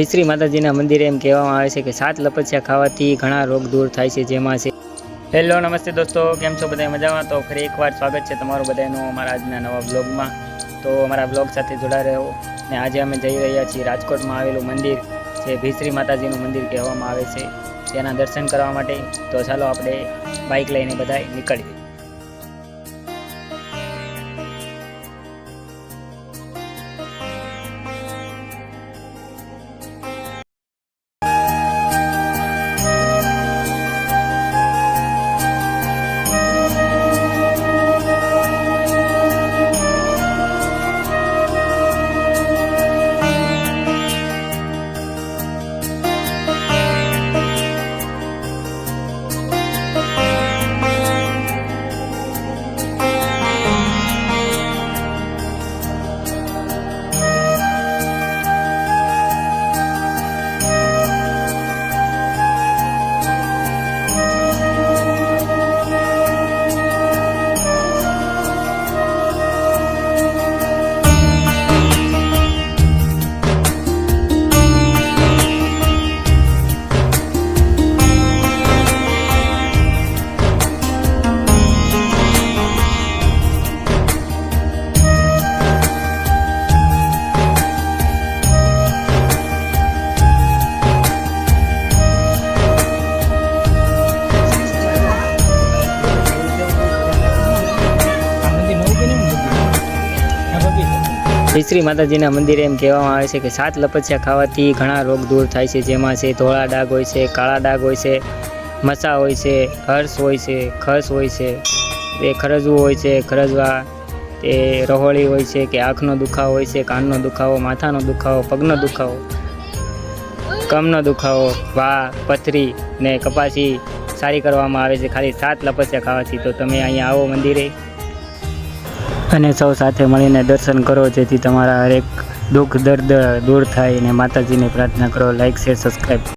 શ્રી માતાજીના મંદિરે એમ કહેવામાં આવે છે કે 7 લપસ્યા ખાવાથી ઘણા રોગ દૂર થાય છે, જેમાં છે હેલો નમસ્તે દોસ્તો, કેમ છો બધા મજામાં? તો ફરી એકવાર સ્વાગત છે તમારું બધાનું અમારા આજના નવા બ્લોગમાં। તો અમારા બ્લોગ સાથે જોડાઈ રહો। ને આજે અમે જઈ રહ્યા છીએ રાજકોટમાં આવેલું મંદિર જે શ્રી માતાજીનું મંદિર કહેવામાં આવે છે, તેના દર્શન કરવા માટે। તો ચાલો આપણે બાઇક લઈને બધા નીકળીએ। શ્રી માતાજીના મંદિરે એમ કહેવામાં આવે છે કે 7 લપસ્યા ખાવાથી ઘણા રોગ દૂર થાય છે, જેમાં છે ધોળા ડાઘ હોય છે, કાળા ડાઘ હોય છે, મસા હોય છે, હર્ષ હોય છે, ખસ હોય છે, એ ખરજવું હોય છે, ખરજવા, તે રહોળી હોય છે કે આંખનો દુખાવો હોય છે, કાનનો દુખાવો, માથાનો દુખાવો, પગનો દુખાવો, કમનો દુખાવો, વા, પથરી ને કપાસી સારી કરવામાં આવે છે ખાલી 7 લપસ્યા ખાવાથી। તો તમે અહીંયા આવો મંદિરે અને સૌ સાથે મળીને દર્શન કરો, જેથી તમારા હરેક દુઃખ દર્દ દૂર થાય। અને માતાજીને પ્રાર્થના કરો, લાઈક શેર સબસ્ક્રાઈબ।